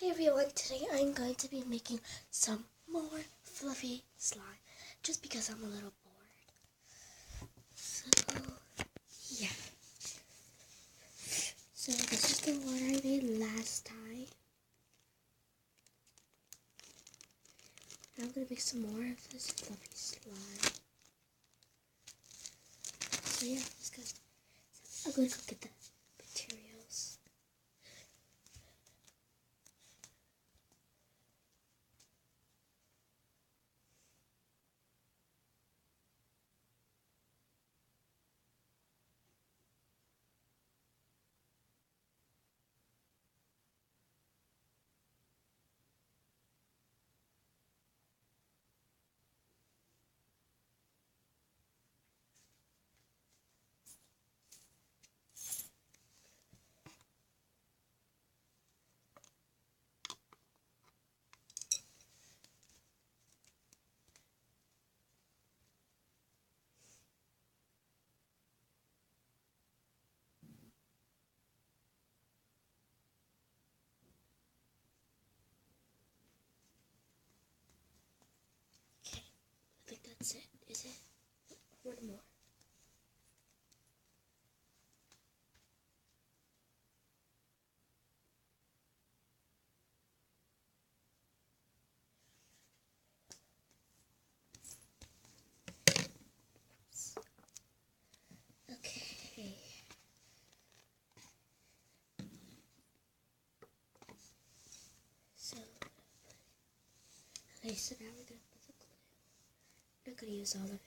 Hey everyone, today I'm going to be making some more fluffy slime just because I'm a little bored. So, yeah. So this is the one I made last time. I'm going to make some more of this fluffy slime. So yeah, let's go. I'm going to go get the materials. Okay, I think that's it. Is it? One more. Okay. So now we're going to put the glue. I'm not going to use all of it.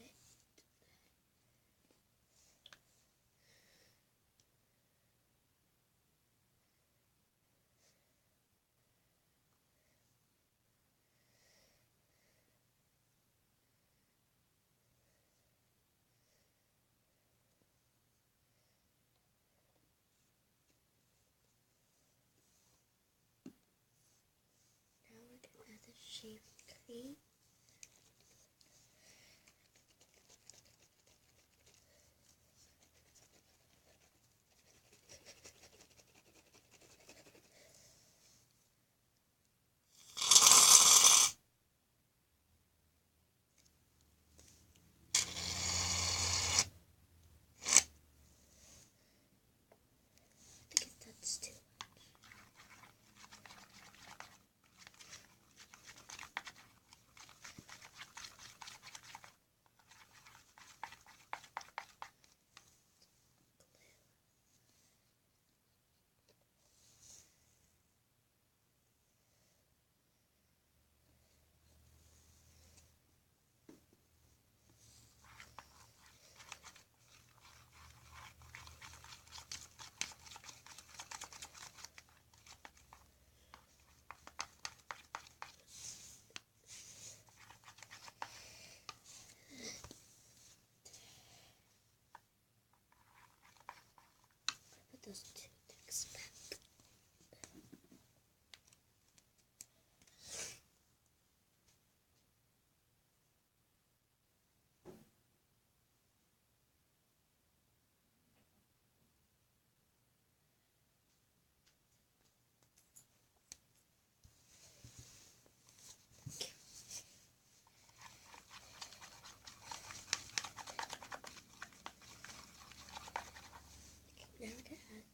Now we're going to add the shaving cream. I think that's too much. Put those toothpicks back. Now we're going to add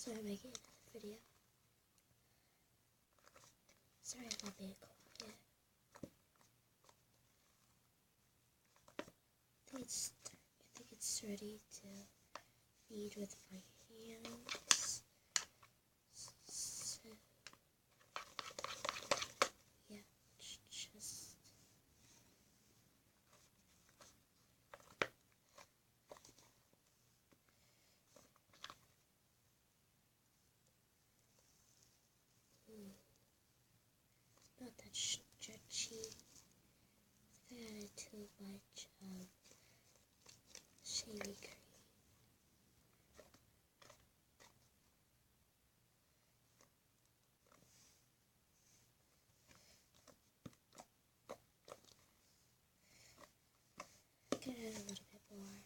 Sorry, I'm making another video. Sorry about being quiet. I think it's ready to feed with my hands. So yeah, just not that stretchy. I added too much shaving cream. I can add a little bit more.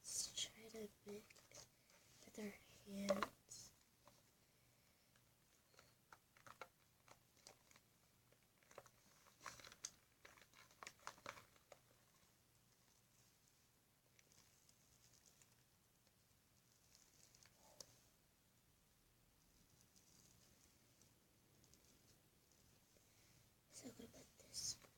Let's try to make with our hands. So I'm gonna put this back.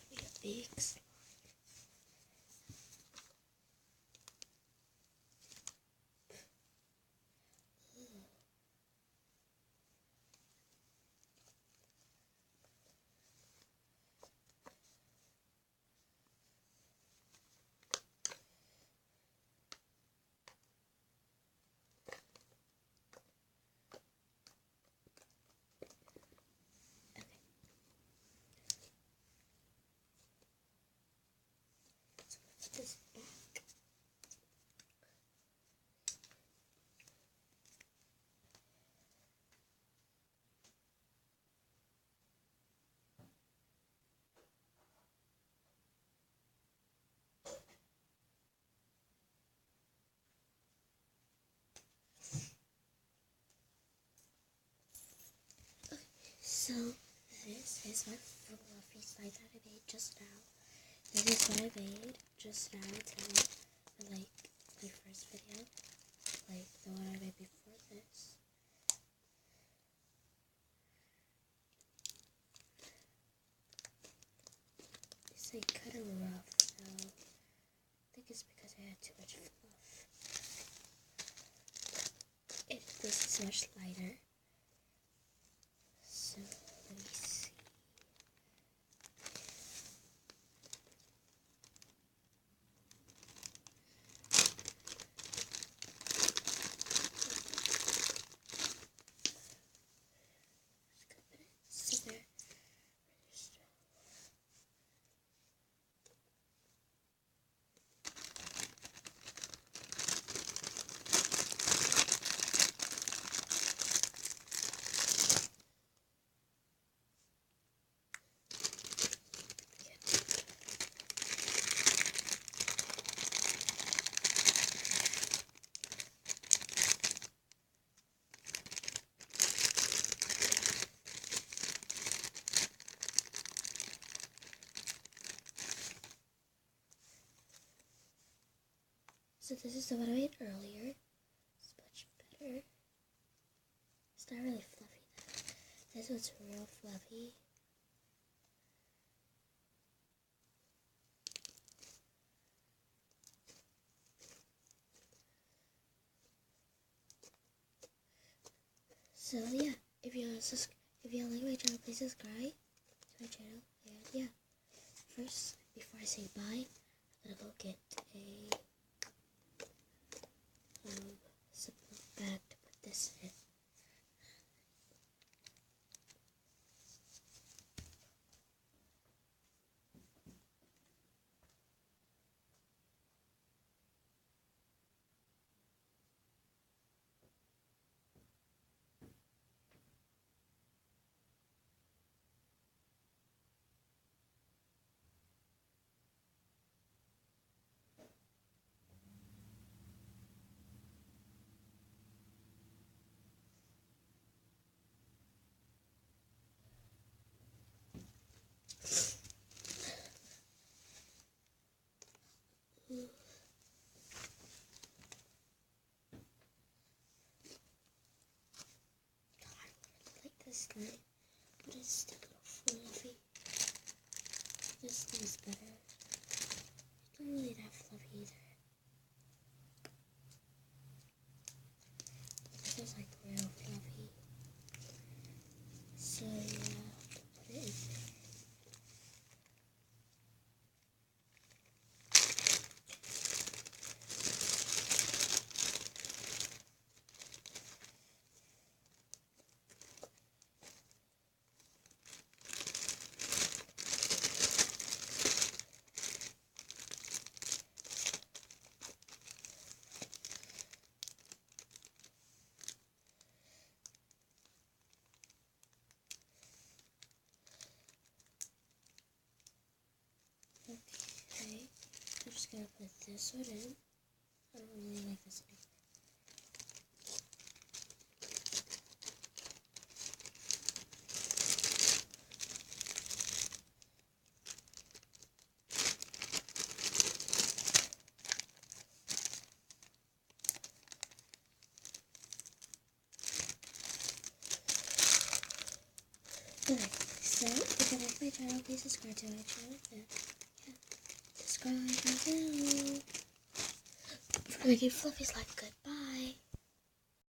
We got big slime. Put this back. So this is my fluffy slide that I made just now. This is what I made just now to like my first video, like the one I made before this. It's like kind of rough though. I think it's because I had too much fluff. This is much lighter. So let me see. So there. So this is the one I made earlier. It's much better. It's not really fluffy though. This one's real fluffy. So yeah, if you If you like my channel, please subscribe to my channel. And yeah, first, before I say bye, I'm gonna go get a Ziploc bag to put this in. Like this thing, but it's still a little fluffy. This thing is better. It's not really that fluffy either. This is like real fluffy. So yeah, put it in there. Okay, I'm just gonna put this one in. I don't really like this anymore. Okay, so if you like my channel, please subscribe to my channel. And yeah, subscribe now. For making fluffies like good.